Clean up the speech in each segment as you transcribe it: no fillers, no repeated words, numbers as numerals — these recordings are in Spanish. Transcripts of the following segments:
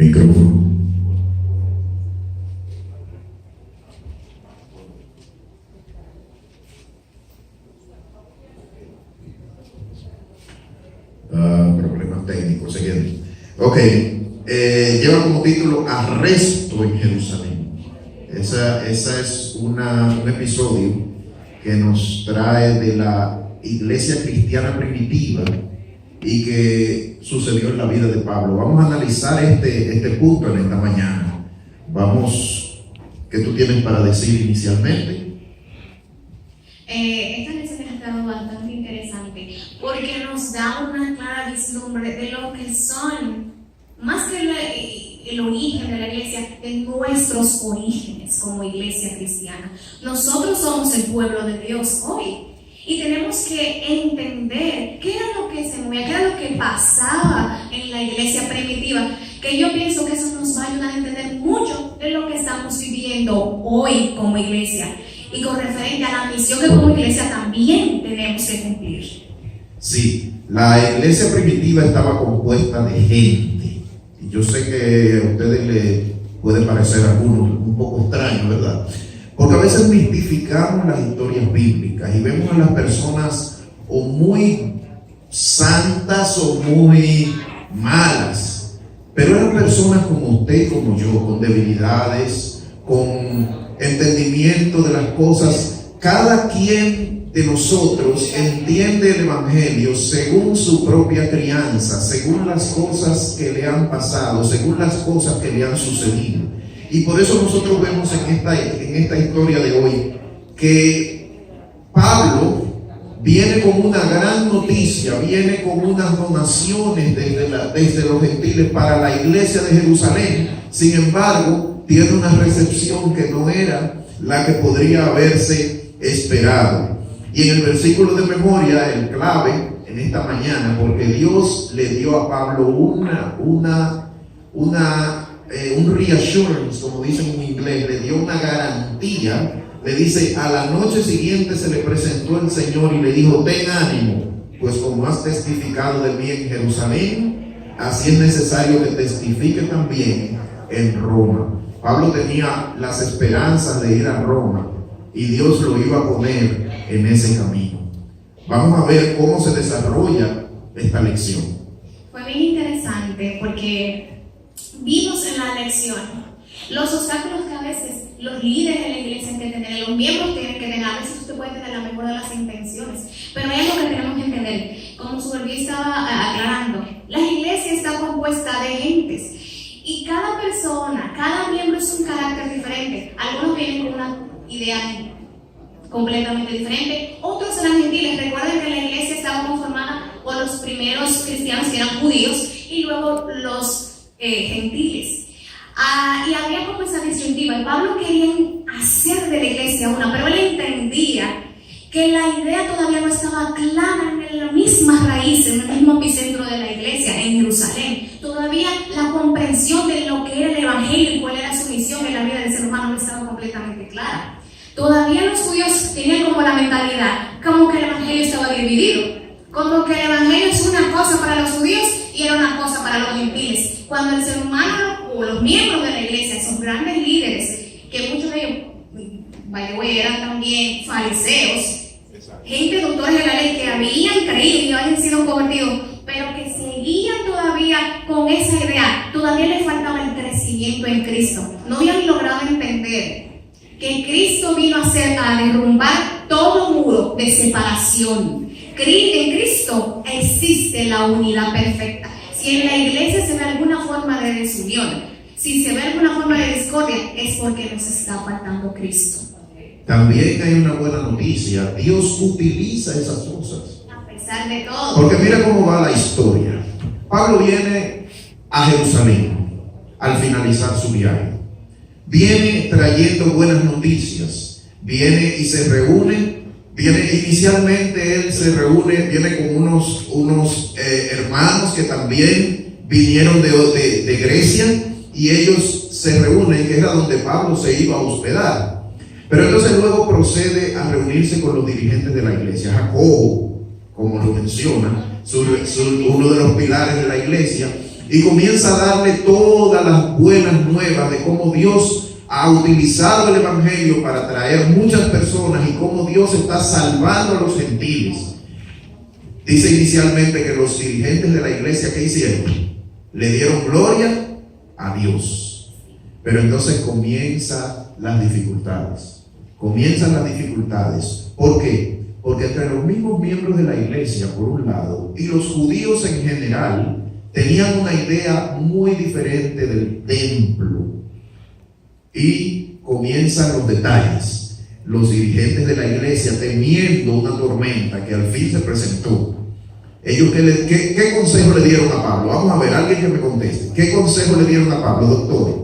Micrófono. Problemas técnicos, siguiendo. Ok, lleva como título Arresto en Jerusalén. Esa es un episodio que nos trae de la iglesia cristiana primitiva y que sucedió en la vida de Pablo. Vamos a analizar este punto en esta mañana. ¿Qué tú tienes para decir inicialmente? Esta lección ha estado bastante interesante porque nos da una clara vislumbre de lo que son, más que el origen de la iglesia, de nuestros orígenes como iglesia cristiana. Nosotros somos el pueblo de Dios hoy y tenemos que entender qué era lo que se movía, qué era lo que pasaba en la iglesia primitiva, que yo pienso que eso nos va a ayudar a entender mucho de lo que estamos viviendo hoy como iglesia. Y con referente a la misión que como iglesia también tenemos que cumplir. Sí, la iglesia primitiva estaba compuesta de gente. Y yo sé que a ustedes les puede parecer a algunos un poco extraño, ¿verdad? Porque a veces mistificamos las historias bíblicas y vemos a las personas o muy santas o muy malas. Pero eran personas como usted y como yo, con debilidades, con entendimiento de las cosas. Cada quien de nosotros entiende el evangelio según su propia crianza, según las cosas que le han pasado, según las cosas que le han sucedido. Y por eso nosotros vemos en esta historia de hoy que Pablo viene con una gran noticia, viene con unas donaciones desde los gentiles para la iglesia de Jerusalén. Sin embargo, tiene una recepción que no era la que podría haberse esperado. Y en el versículo de memoria, el clave en esta mañana, porque Dios le dio a Pablo un reassurance, como dicen en inglés, le dio una garantía. Le dice: a la noche siguiente se le presentó el Señor y le dijo: ten ánimo, pues como has testificado de mí en Jerusalén, así es necesario que testifique también en Roma. Pablo tenía las esperanzas de ir a Roma y Dios lo iba a poner en ese camino. Vamos a ver cómo se desarrolla esta lección. Fue bien interesante porque vimos en la lección los obstáculos que a veces los líderes de la iglesia tienen que tener, los miembros tienen que tener. A veces usted puede tener la mejor de las intenciones, pero hay algo que tenemos que entender. Como su servidor estaba aclarando, la iglesia está compuesta de gentes. Y cada persona, cada miembro es un carácter diferente. Algunos vienen con una idea completamente diferente, otros eran gentiles. Recuerden que la iglesia estaba conformada por los primeros cristianos que eran judíos y luego los gentiles. Y había como esa disyuntiva. Y Pablo quería hacer de la iglesia una, pero él entendía que la idea todavía no estaba clara en la misma raíz, en el mismo epicentro de la iglesia, en Jerusalén. Todavía la comprensión de lo que era el evangelio y cuál era su misión en la vida del ser humano no estaba completamente clara. Todavía los judíos tenían como la mentalidad como que el evangelio estaba dividido, como que el evangelio es una cosa para los judíos y era una cosa para los gentiles. Cuando el ser humano o los miembros de la iglesia, esos grandes líderes, que muchos de ellos, by the way, eran también fariseos, gente doctores de la ley que habían creído y habían sido convertidos, pero que seguían todavía con esa idea. Todavía les faltaba el crecimiento en Cristo. No habían logrado entender que Cristo vino a derrumbar todo muro de separación. En Cristo existe la unidad perfecta. Si en la iglesia se ve alguna forma de desunión, si se ve alguna forma de discordia, es porque nos está faltando Cristo. También hay una buena noticia: Dios utiliza esas cosas. A pesar de todo. Porque mira cómo va la historia. Pablo viene a Jerusalén al finalizar su viaje. Viene trayendo buenas noticias. Viene y se reúne. Inicialmente él se reúne, viene con unos hermanos que también vinieron de Grecia, y ellos se reúnen, que era donde Pablo se iba a hospedar. Pero entonces luego procede a reunirse con los dirigentes de la iglesia. Jacobo, como lo menciona, uno de los pilares de la iglesia, y comienza a darle todas las buenas nuevas de cómo Dios ha utilizado el evangelio para atraer muchas personas y cómo Dios está salvando a los gentiles. Dice inicialmente que los dirigentes de la iglesia, ¿qué hicieron? Le dieron gloria a Dios. Pero entonces comienzan las dificultades. ¿Por qué? Porque entre los mismos miembros de la iglesia, por un lado, y los judíos en general, tenían una idea muy diferente del templo. Y comienzan los detalles. Los dirigentes de la iglesia, temiendo una tormenta que al fin se presentó, ellos ¿qué consejo le dieron a Pablo? Vamos a ver, alguien que me conteste. ¿Qué consejo le dieron a Pablo, doctor?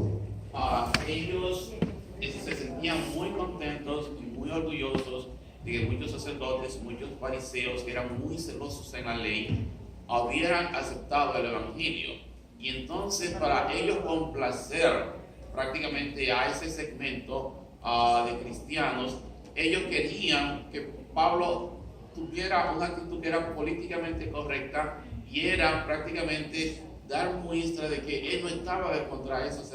Ellos se sentían muy contentos y muy orgullosos de que muchos sacerdotes, muchos fariseos que eran muy celosos en la ley, hubieran aceptado el evangelio. Y entonces, para ellos complacer prácticamente a ese segmento de cristianos, ellos querían que Pablo tuviera una actitud que era políticamente correcta y era prácticamente dar muestra de que él no estaba contra esas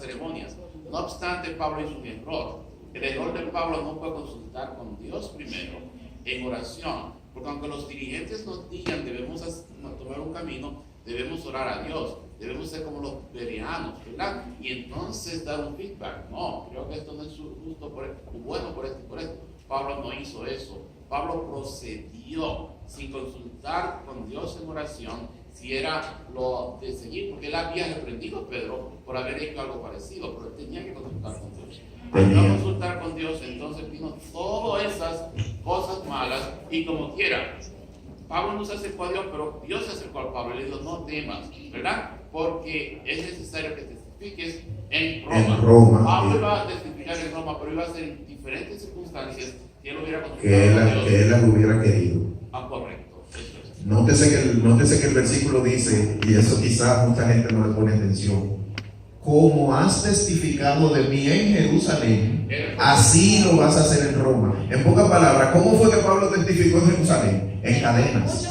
ceremonias. No obstante, Pablo hizo un error. El error de Pablo no fue consultar con Dios primero en oración, porque aunque los dirigentes nos digan debemos tomar un camino, debemos orar a Dios, debemos ser como los bereanos, ¿verdad? Y entonces dar un feedback. No, creo que esto no es justo, bueno por esto y por esto. Pablo no hizo eso. Pablo procedió sin consultar con Dios en oración si era lo de seguir, porque él había reprendido a Pedro por haber hecho algo parecido, pero él tenía que consultar con Dios. Al no consultar con Dios, entonces vino todas esas cosas malas, y como quiera, Pablo no se acercó a Dios, pero Dios se acercó a Pablo y le dijo: no temas, ¿verdad? Porque es necesario que testifiques en Roma. Pablo iba a testificar en Roma, pero iba a ser en diferentes circunstancias que él hubiera consultado con Dios. Que él las hubiera querido. Correcto. Nótese que el versículo dice, y eso quizás mucha gente no le pone atención: como has testificado de mí en Jerusalén, así lo vas a hacer en Roma. En pocas palabras, ¿cómo fue que Pablo testificó en Jerusalén? En cadenas.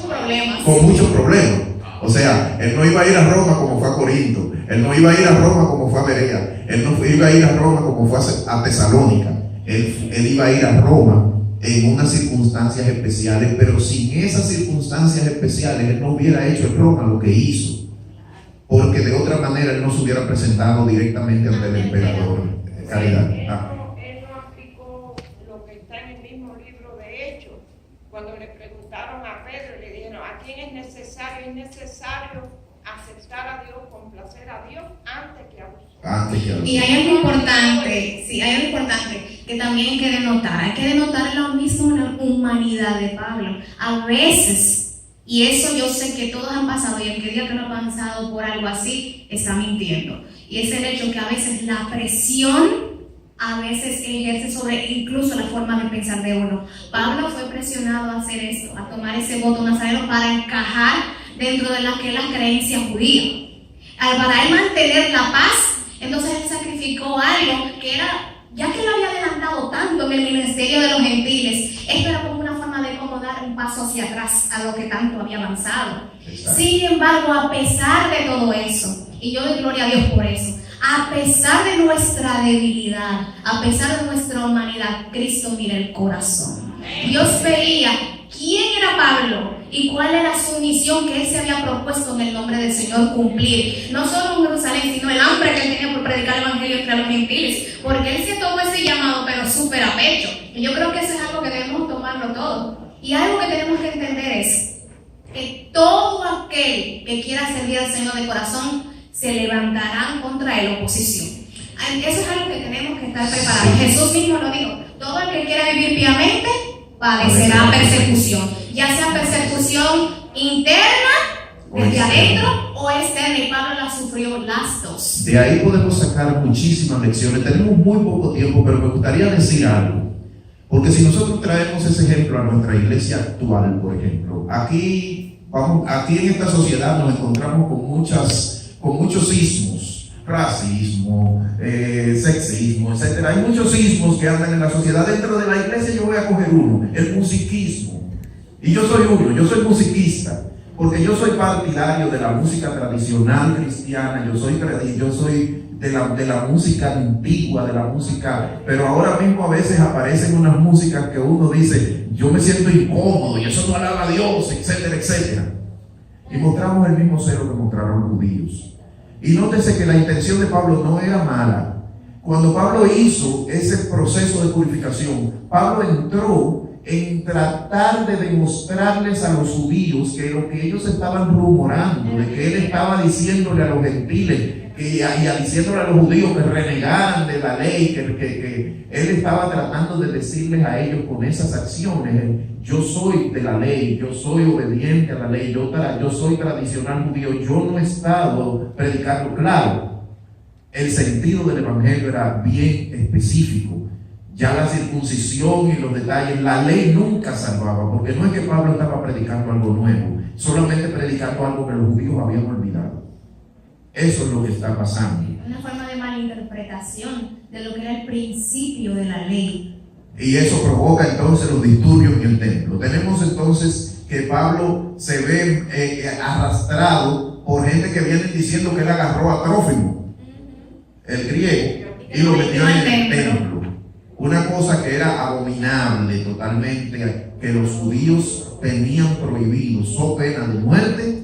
Con muchos problemas. O sea, él no iba a ir a Roma como fue a Corinto. Él no iba a ir a Roma como fue a Berea. Él no iba a ir a Roma como fue a Tesalónica. Él iba a ir a Roma en unas circunstancias especiales, pero sin esas circunstancias especiales él no hubiera hecho en Roma lo que hizo, porque de otra manera él no se hubiera presentado directamente ante el emperador. Caridad. Él no aplicó lo que está en el mismo libro de Hechos, cuando le preguntaron a Pedro y le dijeron: ¿a quién es necesario? Es necesario aceptar a Dios, complacer a Dios antes que a vosotros. Y hay algo importante, que también hay que denotar la misma humanidad de Pablo. A veces, y eso yo sé que todos han pasado, y el que diga que no ha pasado por algo así está mintiendo. Y es el hecho que a veces la presión ejerce sobre incluso la forma de pensar de uno. Pablo fue presionado a hacer esto, a tomar ese voto nazareno para encajar dentro de la creencia judía. Para él mantener la paz, entonces él sacrificó algo que era, ya que lo había adelantado tanto en el ministerio de los gentiles, esto era como una forma de cómo dar un paso hacia atrás a lo que tanto había avanzado. Exacto. Sin embargo, a pesar de todo eso, y yo doy gloria a Dios por eso, a pesar de nuestra debilidad, a pesar de nuestra humanidad, Cristo mira el corazón. Dios veía quién era Pablo y cuál era su misión que él se había propuesto en el nombre del Señor cumplir. No solo en Jerusalén, sino el hambre que él tenía por predicar el evangelio entre los gentiles, porque él se tomó ese llamado, pero súper a pecho. Y yo creo que eso es algo que debemos tomarlo todo. Y algo que tenemos que entender es que todo aquel que quiera servir al Señor de corazón se levantarán contra él oposición. Eso es algo que tenemos que estar preparados. Jesús mismo lo dijo: todo el que quiera vivir piamente padecerá persecución, ya sea persecución interna, desde adentro, o externa, y Pablo la sufrió las dos. De ahí podemos sacar muchísimas lecciones. Tenemos muy poco tiempo, pero me gustaría decir algo, porque si nosotros traemos ese ejemplo a nuestra iglesia actual, por ejemplo, aquí en esta sociedad nos encontramos con muchos ismos, racismo, sexismo, etc. Hay muchos ismos que andan en la sociedad. Dentro de la iglesia yo voy a coger uno: el musiquismo. Y yo soy musiquista. porque yo soy partidario de la música tradicional cristiana, yo soy de la música antigua, de la música, pero ahora mismo a veces aparecen unas músicas que uno dice, yo me siento incómodo y eso no alaba a Dios, etcétera, etcétera. Y mostramos el mismo celo que mostraron los judíos. Y nótese que la intención de Pablo no era mala. Cuando Pablo hizo ese proceso de purificación, Pablo entró en tratar de demostrarles a los judíos que lo que ellos estaban rumorando, de que él estaba diciéndole a los gentiles diciéndole a los judíos que renegaran de la ley, que él estaba tratando de decirles a ellos con esas acciones, yo soy de la ley, yo soy obediente a la ley, yo soy tradicional judío, yo no he estado predicando. Claro, el sentido del evangelio era bien específico. Ya la circuncisión y los detalles, la ley nunca salvaba, porque no es que Pablo estaba predicando algo nuevo, solamente predicando algo que los judíos habían olvidado. Eso es lo que está pasando. Una forma de malinterpretación de lo que era el principio de la ley. Y eso provoca entonces los disturbios en el templo. Tenemos entonces que Pablo se ve arrastrado por gente que vienen diciendo que él agarró a Trófimo, el griego, y lo metió en el templo. Una cosa que era abominable totalmente, que los judíos tenían prohibido, so pena de muerte,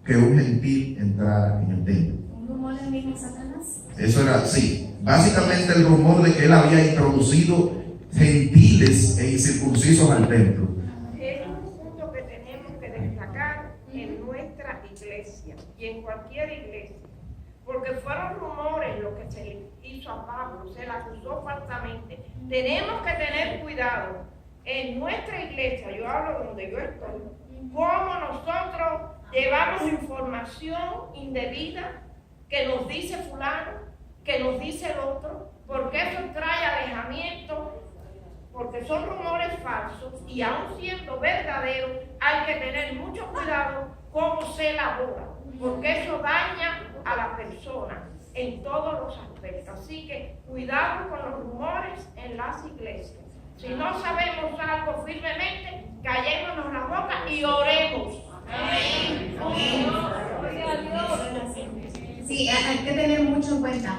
que un gentil entrara en el templo. ¿Un rumor del mismo Satanás? Eso era, sí, básicamente el rumor de que él había introducido gentiles e incircuncisos al templo. Es un punto que tenemos que destacar en nuestra iglesia y en cualquier iglesia, porque fueron rumores lo que se le hizo a Pablo, se le acusó falsamente. Tenemos que tener cuidado en nuestra iglesia, yo hablo de donde yo estoy, cómo nosotros llevamos información indebida que nos dice fulano, que nos dice el otro, porque eso trae alejamiento, porque son rumores falsos y aun siendo verdaderos hay que tener mucho cuidado cómo se elabora, porque eso daña a la persona en todos los aspectos. Así que cuidado con los rumores en las iglesias. Si no sabemos algo firmemente, callémonos la boca y oremos. Amén. Sí, hay que tener mucho en cuenta.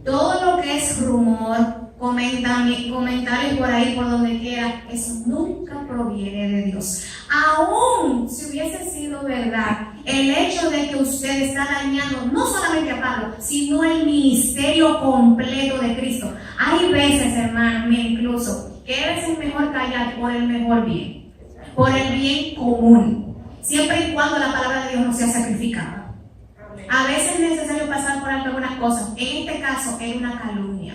Todo lo que es rumor, comentarios por ahí, por donde quiera, eso nunca proviene de Dios. Aún si hubiese sido verdad, el hecho de que usted está dañando no solamente a Pablo, sino el ministerio completo de Cristo. Hay veces, hermano, incluso, que a veces es mejor callar por el mejor bien, por el bien común, siempre y cuando la palabra de Dios no sea sacrificada. A veces es necesario pasar por alto algunas cosas. En este caso, era una calumnia,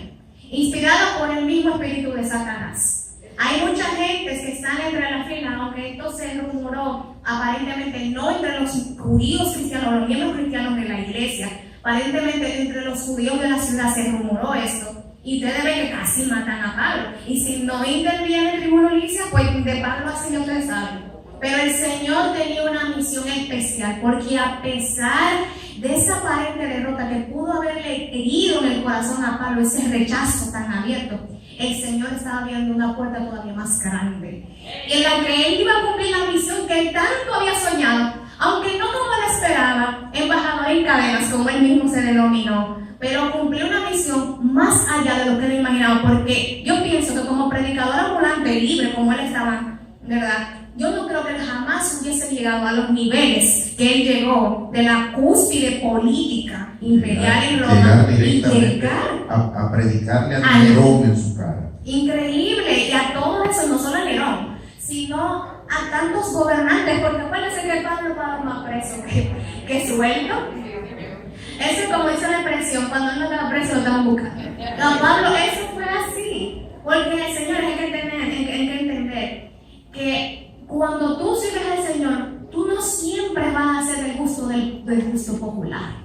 inspirada por el mismo espíritu de Satanás. Hay mucha gente que están entre la fila, aunque esto se rumoró aparentemente no entre los judíos cristianos, los miembros cristianos de la iglesia, aparentemente entre los judíos de la ciudad se rumoró esto. Y ustedes ven que casi matan a Pablo. Y si no interviene el tribuno Licia, pues de Pablo así ya ustedes saben. Pero el Señor tenía una misión especial, porque a pesar de esa aparente derrota que pudo haberle herido en el corazón a Pablo, ese rechazo tan abierto, el Señor estaba abriendo una puerta todavía más grande, en la que él iba a cumplir la misión que él tanto había soñado, aunque no como él esperaba, embajador en cadenas, como él mismo se denominó, pero cumplió una misión más allá de lo que él imaginaba, porque yo pienso que como predicador ambulante libre, como él estaba, ¿verdad? Yo no creo que él jamás hubiese llegado a los niveles que él llegó de la cúspide política imperial en Roma y llegar a predicarle a Nerón en su cara. Increíble, y a todo eso, no solo a Nerón, sino a tantos gobernantes, porque acuérdense que Pablo estaba más preso que suelto. Eso es como dice la expresión, cuando él no estaba preso lo estaban buscando. No, Pablo, eso fue así, porque el Señor hay que entender que cuando tú sirves al Señor, tú no siempre vas a hacer el gusto del gusto popular.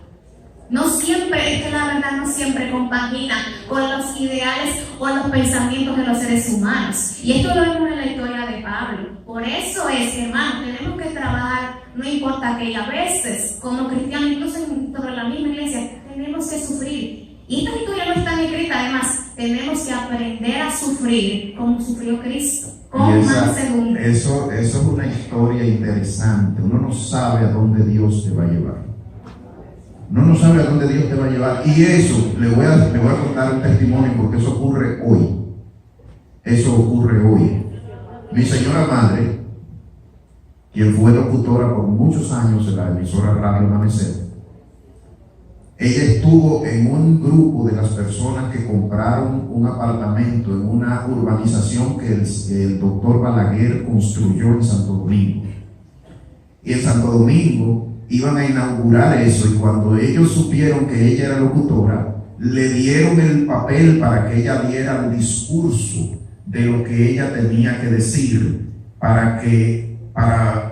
No siempre, es que la verdad no siempre compagina con los ideales o los pensamientos de los seres humanos. Y esto lo vemos en la historia de Pablo. Por eso es, hermano, tenemos que trabajar, no importa que a veces, como cristianos, incluso dentro de la misma iglesia, tenemos que sufrir. Y estas historias no están escritas, además, tenemos que aprender a sufrir como sufrió Cristo, Y con mansedumbre. eso es una historia interesante. Uno no sabe a dónde Dios te va a llevar. Uno no sabe a dónde Dios te va a llevar. Y eso, le voy a contar un testimonio porque eso ocurre hoy. Eso ocurre hoy. Mi señora madre, quien fue locutora por muchos años en la emisora Radio Amanecer, ella estuvo en un grupo de las personas que compraron un apartamento en una urbanización que el doctor Balaguer construyó en Santo Domingo. Y en Santo Domingo iban a inaugurar eso, y cuando ellos supieron que ella era locutora, le dieron el papel para que ella diera un discurso de lo que ella tenía que decir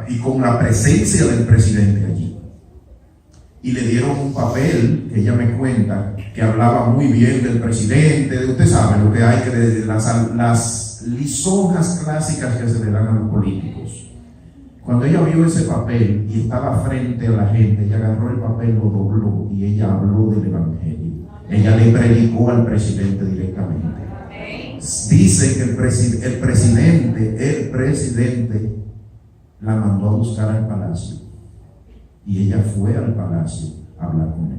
y con la presencia del presidente allí. Y le dieron un papel que ella me cuenta que hablaba muy bien del presidente. Usted sabe lo que hay que las lisonjas clásicas que se le dan a los políticos. Cuando ella vio ese papel y estaba frente a la gente, ella agarró el papel, lo dobló y ella habló del evangelio. Ella le predicó al presidente directamente. Dice que el presidente la mandó a buscar al palacio. Y ella fue al palacio a hablar con él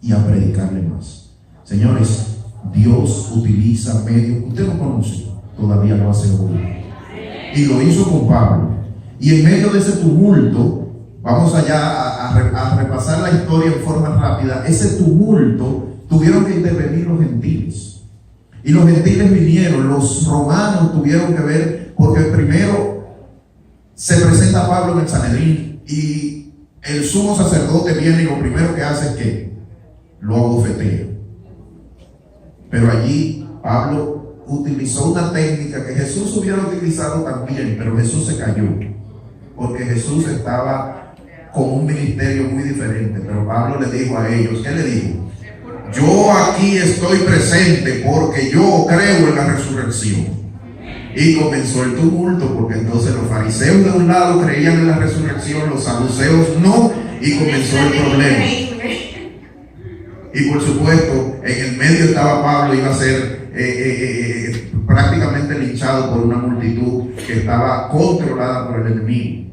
y a predicarle más. Señores, Dios utiliza medios que usted no conoce, todavía lo hace hoy. Y lo hizo con Pablo. Y en medio de ese tumulto, vamos allá a repasar la historia en forma rápida. Ese tumulto tuvieron que intervenir los gentiles. Y los gentiles vinieron, los romanos tuvieron que ver, porque primero se presenta Pablo en el Sanedrín y el sumo sacerdote viene y lo primero que hace es que lo abofetea. Pero allí Pablo utilizó una técnica que Jesús hubiera utilizado también, pero Jesús se cayó porque Jesús estaba con un ministerio muy diferente. Pero Pablo le dijo a ellos, ¿qué le dijo? Yo aquí estoy presente porque yo creo en la resurrección. Y comenzó el tumulto, porque entonces los fariseos de un lado creían en la resurrección, los saduceos no, y comenzó el problema. Y por supuesto, en el medio estaba Pablo, iba a ser prácticamente linchado por una multitud que estaba controlada por el enemigo.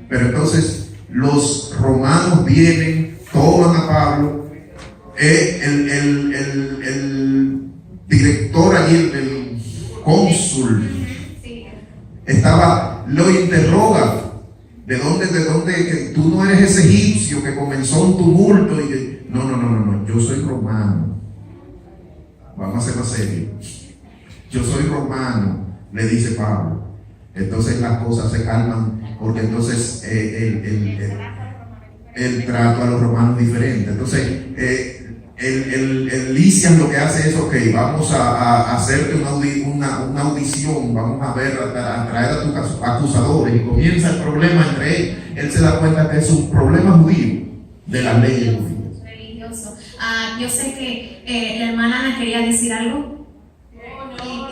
Pero entonces los romanos vienen, toman a Pablo, el director allí, el cónsul, lo interroga. ¿De dónde? Que tú no eres ese egipcio que comenzó un tumulto y que... No, yo soy romano. Vamos a hacerlo serio. Yo soy romano, le dice Pablo. Entonces las cosas se calman, porque entonces el trato a los romanos es diferente. Entonces el Licias lo que hace es, ok, vamos a hacerte una audición, vamos a ver, a traer a tus acusadores, y comienza el problema entre ellos. Él se da cuenta que es un problema judío, de las leyes judías. Religioso. Yo sé que la hermana Ana quería decir algo.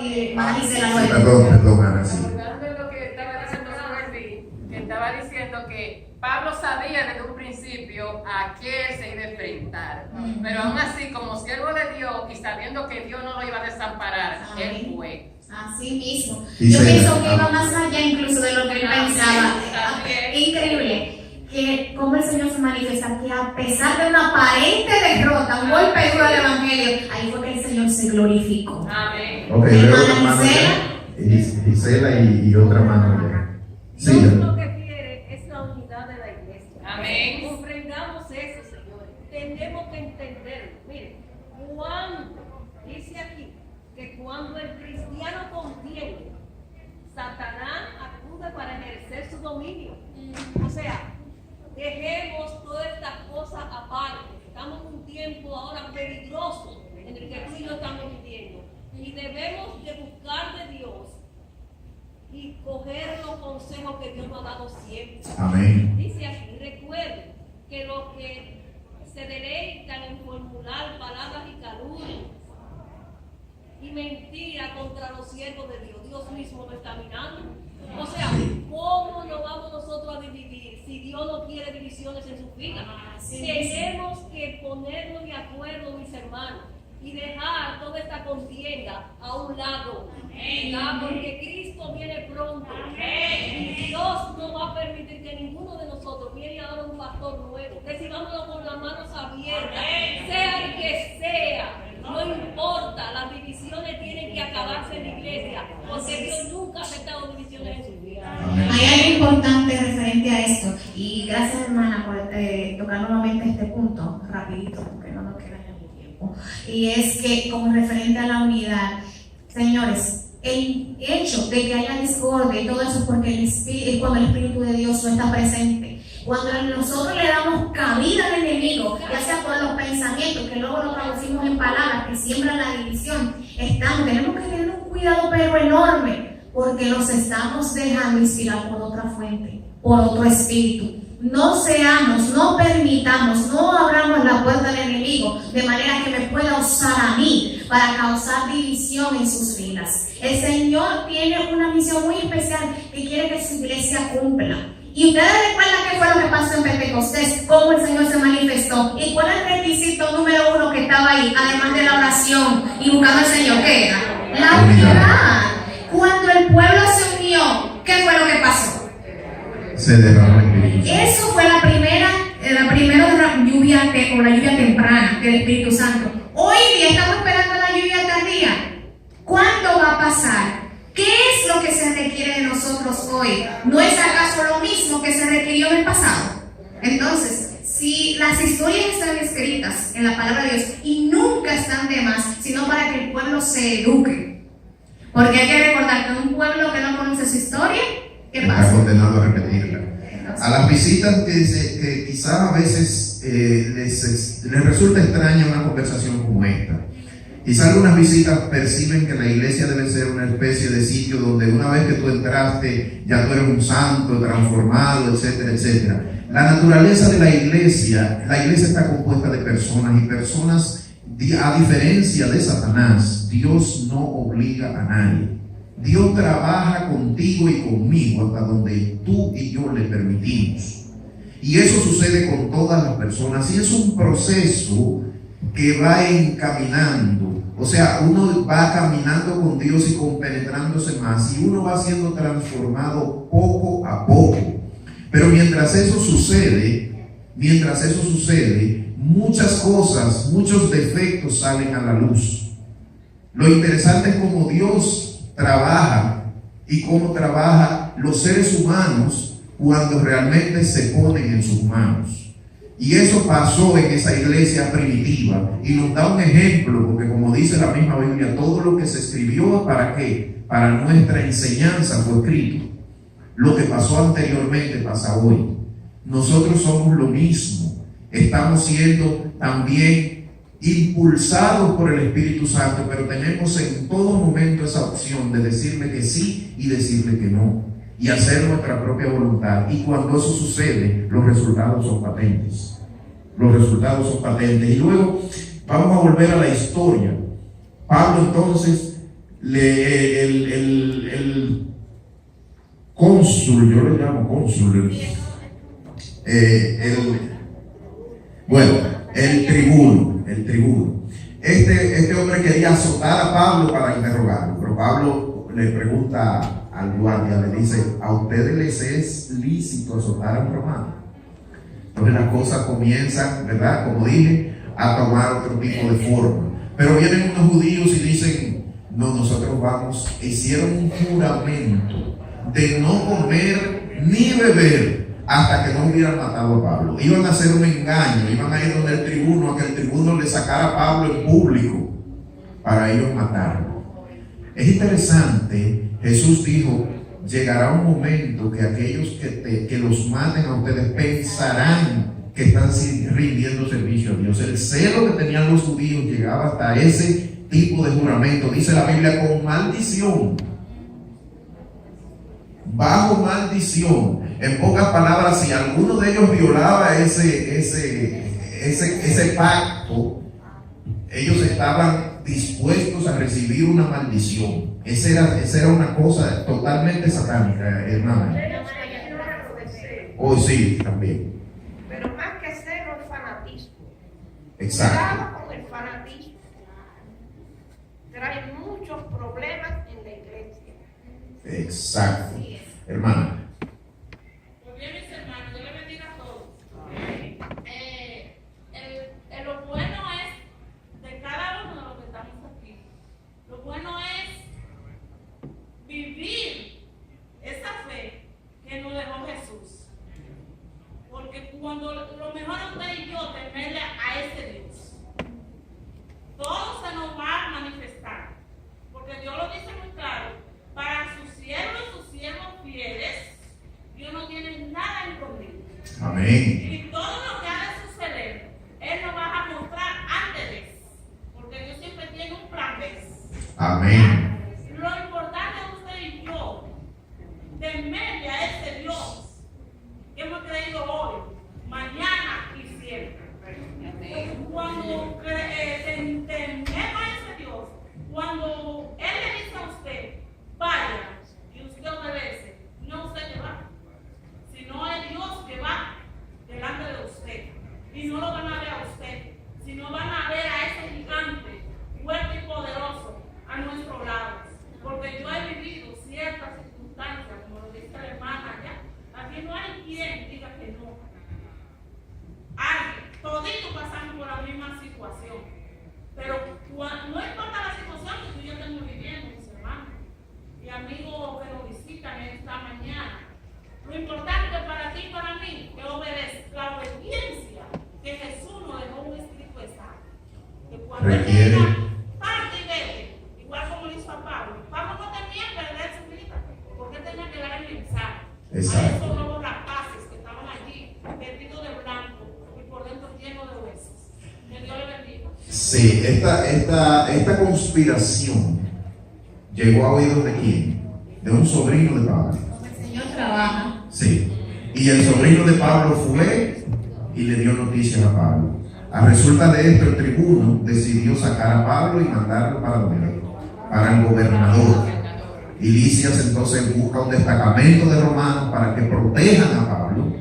Hermana Gisela, Perdón, Ana, sí. Recordando lo que estaba diciendo Wendy, que estaba diciendo que Pablo sabía desde un principio a qué se iba a enfrentar, pero aún así, como siervo de Dios y sabiendo que Dios no lo iba a desamparar, él fue. Así mismo. Y Yo se- pienso que iba más allá incluso de lo que él Amén. pensaba. Amén. Increíble que como el Señor se manifiesta, que a pesar de una aparente derrota, un golpe duro del Evangelio, ahí fue que el Señor se glorificó. Amén. Ok, Hermana veo otra mano ya. Gisela y otra mano ya. Sí, Dios lo que quiere es la unidad de la iglesia. Amén. Comprendamos eso, señores. Tenemos que entenderlo. Miren, dice aquí que cuando el cristiano contiene, Satanás acude para ejercer su dominio. O sea, dejemos todas estas cosas aparte. Estamos en un tiempo ahora peligroso en el que tú y yo estamos viviendo. Y debemos de buscar de Dios y coger los consejos que Dios nos ha dado siempre. amén. Dice así, recuerden que los que se deleitan en formular palabras y calumnias y mentiras contra los siervos de Dios, Dios mismo lo está mirando. O sea, ¿cómo nos vamos nosotros a dividir si Dios no quiere divisiones en su vida? Tenemos que ponernos de acuerdo, mis hermanos. y dejar toda esta contienda a un lado. ¿Verdad? Porque Cristo viene pronto. Y Dios no va a permitir que ninguno de nosotros viene a dar un pastor nuevo. Recibámoslo con las manos abiertas, sea el que sea. No importa, las divisiones tienen que acabarse en la iglesia, porque Dios nunca ha aceptado divisiones en su vida. Hay algo importante referente a esto, y gracias hermana por tocar nuevamente este punto, rapidito, porque no nos queda el tiempo, y es que como referente a la unidad, señores, el hecho de que haya discordia y todo eso es porque es cuando el Espíritu de Dios no está presente. Cuando nosotros le damos cabida al enemigo, ya sea por los pensamientos, que luego lo traducimos en palabras, que siembran la división, tenemos que tener un cuidado pero enorme, porque nos estamos dejando inspirar por otra fuente, por otro espíritu. No permitamos, no abramos la puerta al enemigo de manera que me pueda usar a mí para causar división en sus filas. El Señor tiene una misión muy especial que quiere que su iglesia cumpla. Y ustedes recuerdan qué fue lo que pasó en Pentecostés, cómo el Señor se manifestó y cuál es el requisito número 1 que estaba ahí, además de la oración y buscando al Señor, ¿qué era? La unidad. Cuando el pueblo se unió, ¿qué fue lo que pasó? Se derramó el Espíritu. Eso fue la primera lluvia o la lluvia temprana del Espíritu Santo. Hoy día estamos esperando la lluvia tardía. ¿Cuándo va a pasar? ¿Qué es lo que se requiere de nosotros hoy? ¿No es acaso lo mismo que se requirió en el pasado? Entonces, si las historias están escritas en la palabra de Dios y nunca están de más, sino para que el pueblo se eduque. Porque hay que recordar que un pueblo que no conoce su historia, ¿qué Está pasa? condenado a repetirla. A las visitas que quizás a veces les resulta extraña una conversación como esta. Quizás algunas visitas perciben que la iglesia debe ser una especie de sitio donde una vez que tú entraste ya tú eres un santo, transformado, etcétera, etcétera. La naturaleza de la iglesia está compuesta de personas y personas, a diferencia de Satanás, Dios no obliga a nadie. Dios trabaja contigo y conmigo hasta donde tú y yo le permitimos. Y eso sucede con todas las personas y es un proceso que va encaminando. O sea, uno va caminando con Dios y compenetrándose más y uno va siendo transformado poco a poco. Pero mientras eso sucede, muchas cosas, muchos defectos salen a la luz. Lo interesante es cómo Dios trabaja y cómo trabaja los seres humanos cuando realmente se ponen en sus manos. Y eso pasó en esa iglesia primitiva y nos da un ejemplo, porque como dice la misma Biblia, todo lo que se escribió, ¿para qué? Para nuestra enseñanza fue escrito. Lo que pasó anteriormente pasa hoy. Nosotros somos lo mismo. Estamos siendo también impulsados por el Espíritu Santo, pero tenemos en todo momento esa opción de decirle que sí y decirle que no, y hacer nuestra propia voluntad. Y cuando eso sucede, los resultados son patentes. Y luego vamos a volver a la historia. Pablo entonces, el cónsul, yo le llamo cónsul, el tribuno. Este hombre quería azotar a Pablo para interrogarlo, pero Pablo le pregunta al guardia, le dice: ¿a ustedes les es lícito azotar a un romano? Entonces las cosas comienzan, ¿verdad? Como dije, a tomar otro tipo de forma. Pero vienen unos judíos y dicen: no, nosotros vamos. Hicieron un juramento de no comer ni beber hasta que no hubieran matado a Pablo. Iban a hacer un engaño, iban a ir donde el tribuno, a que el tribuno le sacara a Pablo en público para ellos matarlo. Es interesante, Jesús dijo: llegará un momento que aquellos que los maten a ustedes pensarán que están rindiendo servicio a Dios. El celo que tenían los judíos llegaba hasta ese tipo de juramento. Dice la Biblia: con maldición, bajo maldición. En pocas palabras, si alguno de ellos violaba ese pacto, ellos estaban dispuestos a recibir una maldición. Esa era una cosa totalmente satánica, hermana. Hoy sí, también. Pero más que celo, el fanatismo. Exacto. Cuidado con el fanatismo. trae muchos problemas en la iglesia. Exacto. Así es. Hermana. Pues bien, mis hermanos, Dios les bendiga a todos. Lo bueno es de cada uno de los que estamos aquí. Lo bueno es vivir esa fe que nos dejó Jesús. Porque cuando lo mejor es usted y yo temerle a ese Dios, todo se nos va a manifestar. Porque Dios lo dice muy claro, para sus siervos y sus siervos fieles, Dios no tiene nada escondido. Amén. Y todo lo que ha de suceder, Él nos va a mostrar antes de eso. Porque Dios siempre tiene un plan B. Amén. Lo importante es usted y yo temerle a ese Dios que hemos creído hoy, mañana y siempre. Cuando tememos a ese Dios, cuando Él le dice a usted, vaya, y usted obedece, no usted que va, sino es Dios que va delante de usted. Y no lo van a ver a usted, sino van a ver a ese gigante fuerte y poderoso a nuestro lado. Porque yo he vivido ciertas circunstancias, como lo dice la hermana allá. Aquí no hay quien diga que no. Toditos pasamos por la misma situación. Pero no importa la situación que tú y yo estemos viviendo, mis hermanos y amigos que nos visitan esta mañana. Lo importante para ti y para mí es obedecer la obediencia que Jesús nos dejó un escrito exacto. Que cuando Él Requiere. diga, parte y vete, igual como le hizo a Pablo. Pablo no tenía que perder su vida, porque él tenía que dar el mensaje. Exacto. A esos lobos rapaces que estaban allí, vestidos de blanco y por dentro llenos de huesos. Que Dios le bendiga. Sí, esta conspiración llegó a oídos de quién? De un sobrino de Pablo. Como el Señor trabaja. Sí. Y el sobrino de Pablo fue y le dio noticias a Pablo. A resulta de esto, el tribuno decidió sacar a Pablo y mandarlo para donde? Para el gobernador. Y Lisias entonces busca un destacamento de romanos para que protejan a Pablo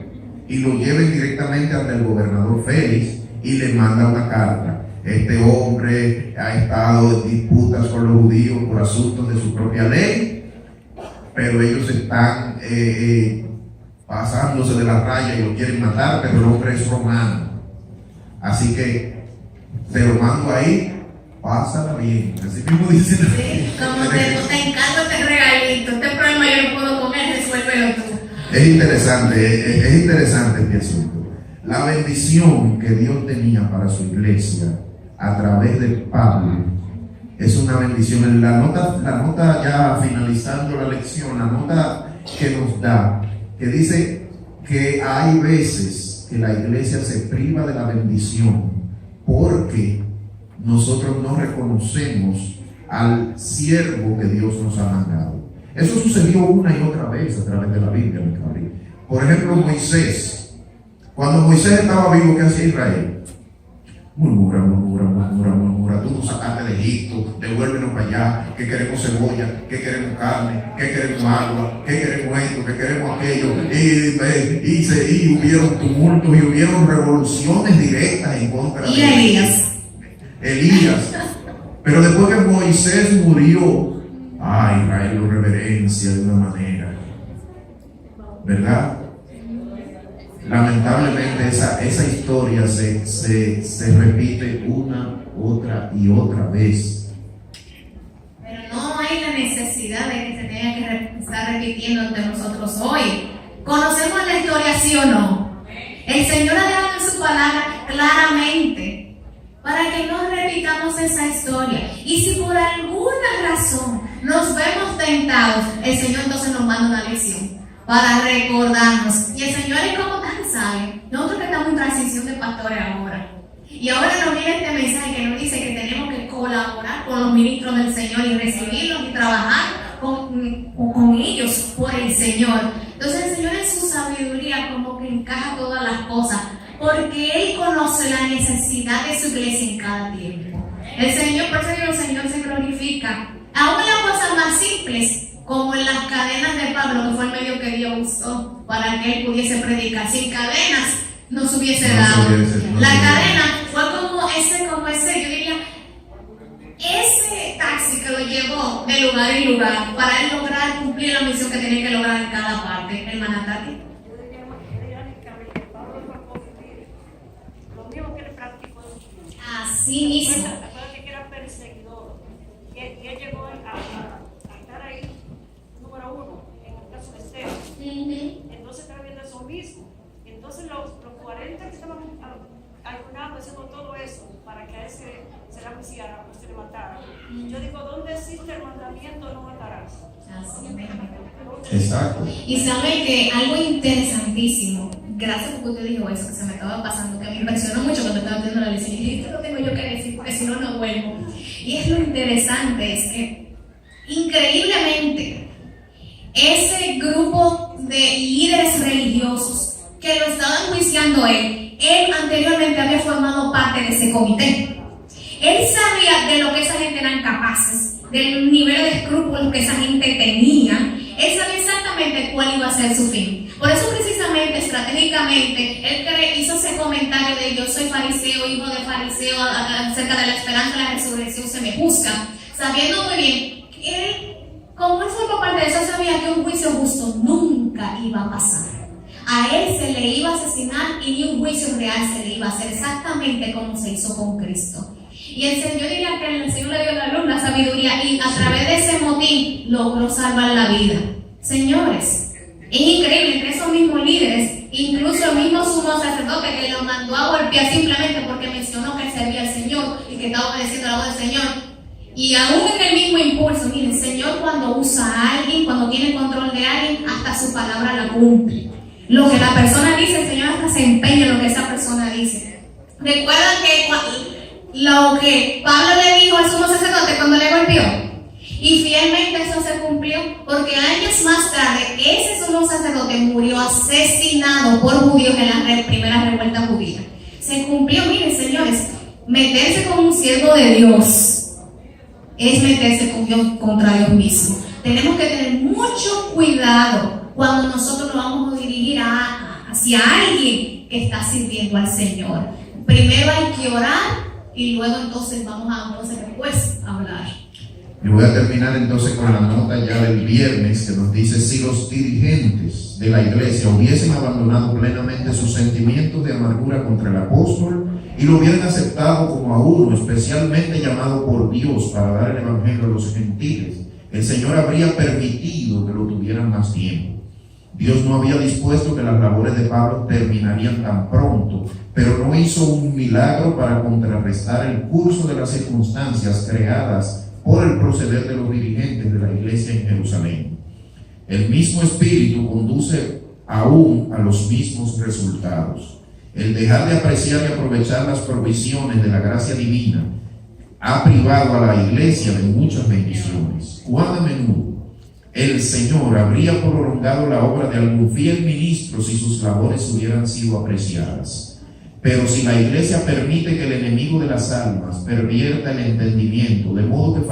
y lo lleven directamente ante el gobernador Félix y le manda una carta. Este hombre ha estado en disputas con los judíos por asuntos de su propia ley, pero ellos están pasándose de la raya y lo quieren matar, pero el hombre es romano. Así que te lo mando ahí, pásala bien. Así mismo dice. Sí, como te encanta este regalito, este problema yo no puedo comer, resuélvelo tú. Es interesante este asunto. La bendición que Dios tenía para su iglesia a través de Pablo es una bendición. La nota ya finalizando la lección, la nota que nos da, que dice que hay veces que la iglesia se priva de la bendición porque nosotros no reconocemos al siervo que Dios nos ha mandado. Eso sucedió una y otra vez a través de la Biblia, mi cabrón. Por ejemplo, Moisés. Cuando Moisés estaba vivo, ¿qué hacía Israel? Murmura. Tú nos sacaste de Egipto, devuélvenos para allá, que queremos cebolla, que queremos carne, que queremos agua, que queremos esto, que queremos aquello. Y hubieron tumultos y hubieron revoluciones directas en contra de Elías. Pero después que Moisés murió, Israel lo reverencia de una manera, ¿verdad? Lamentablemente esa historia se repite una, otra y otra vez. Pero no hay la necesidad de que se tenga que estar repitiendo ante nosotros hoy. ¿Conocemos la historia, sí o no? El Señor ha dejado en su palabra claramente para que no repitamos esa historia. Y si por alguna razón nos vemos tentados, el Señor entonces nos manda una lección para recordarnos. Y el Señor es como tan sabe. Nosotros que estamos en transición de pastores ahora. Y ahora nos viene este mensaje que nos dice que tenemos que colaborar con los ministros del Señor y recibirlos y trabajar con ellos por el Señor. Entonces el Señor en su sabiduría como que encaja todas las cosas, porque Él conoce la necesidad de su iglesia en cada tiempo. El Señor, por eso el Señor se glorifica. Aún en las cosas más simples, como en las cadenas de Pablo, que fue el medio que Dios usó para que él pudiese predicar. Sin cadenas no se hubiese dado. La cadena fue como ese, yo diría, ese taxi que lo llevó de lugar en lugar para él lograr cumplir la misión que tenía que lograr en cada parte. Hermana Tati. Yo diría que Pablo fue a confundir lo mismo que le practicó en su tiempo. Así mismo. Acuérdate que era perseguidor. Y él llegó a estar ahí, número uno, en el caso de Esteban. Entonces estaba viendo eso mismo. Entonces los 40 que estaban ayunando, haciendo todo eso para que a ese se la misiara, pues se le matara. Yo digo, ¿dónde existe el mandamiento no matarás? Así mismo. Exacto. Y sabe que algo interesantísimo, gracias porque usted dijo eso, que se me estaba pasando, que me impresionó mucho cuando estaba viendo la lección. Y dije, esto lo tengo yo que decir, porque si no, no vuelvo. Y es lo interesante, es que increíblemente, ese grupo de líderes religiosos que lo estaban enjuiciando él anteriormente había formado parte de ese comité. Él sabía de lo que esa gente eran capaces, del nivel de escrúpulos que esa gente tenía. Él sabía exactamente cuál iba a ser su fin. Por eso precisamente, estratégicamente, él hizo ese comentario de yo soy fariseo, hijo de fariseo, acerca de la esperanza de la resurrección se me juzga, sabiendo muy bien que él, como él formó parte de eso, sabía que un juicio justo nunca iba a pasar. A él se le iba a asesinar y ni un juicio real se le iba a hacer, exactamente como se hizo con Cristo. Y el Señor, yo diría que el Señor le dio a la luz la sabiduría y a través de ese motín logró salvar la vida. Señores, es increíble, entre esos mismos líderes, incluso el mismo sumo sacerdote que lo mandó a golpear simplemente porque mencionó que servía al Señor y que estaba obedeciendo la voz del Señor. Y aún en el mismo impulso, miren, el Señor cuando usa a alguien, cuando tiene control de alguien, hasta su palabra la cumple. Lo que la persona dice, el Señor hasta se empeña en lo que esa persona dice. Recuerdan que lo que Pablo le dijo al sumo sacerdote cuando le golpeó, y fielmente eso se cumplió, porque años más tarde ese sumo sacerdote murió asesinado por judíos en la primera revuelta judía. Se cumplió, miren señores, meterse con un siervo de Dios es meterse con Dios, contra Dios mismo. Tenemos que tener mucho cuidado cuando nosotros nos vamos a dirigir hacia alguien que está sirviendo al Señor. Primero hay que orar y luego entonces vamos a después hablar. Y voy a terminar entonces con la nota ya del viernes que nos dice: si los dirigentes de la iglesia hubiesen abandonado plenamente sus sentimientos de amargura contra el apóstol y lo hubieran aceptado como a uno especialmente llamado por Dios para dar el evangelio a los gentiles, el Señor habría permitido que lo tuvieran más tiempo. Dios no había dispuesto que las labores de Pablo terminarían tan pronto, pero no hizo un milagro para contrarrestar el curso de las circunstancias creadas por el proceder de los dirigentes de la iglesia en Jerusalén. El mismo Espíritu conduce aún a los mismos resultados. El dejar de apreciar y aprovechar las provisiones de la gracia divina ha privado a la iglesia de muchas bendiciones. ¿Cuán a menudo el Señor habría prolongado la obra de algún fiel ministro si sus labores hubieran sido apreciadas? Pero si la iglesia permite que el enemigo de las almas pervierta el entendimiento, de modo que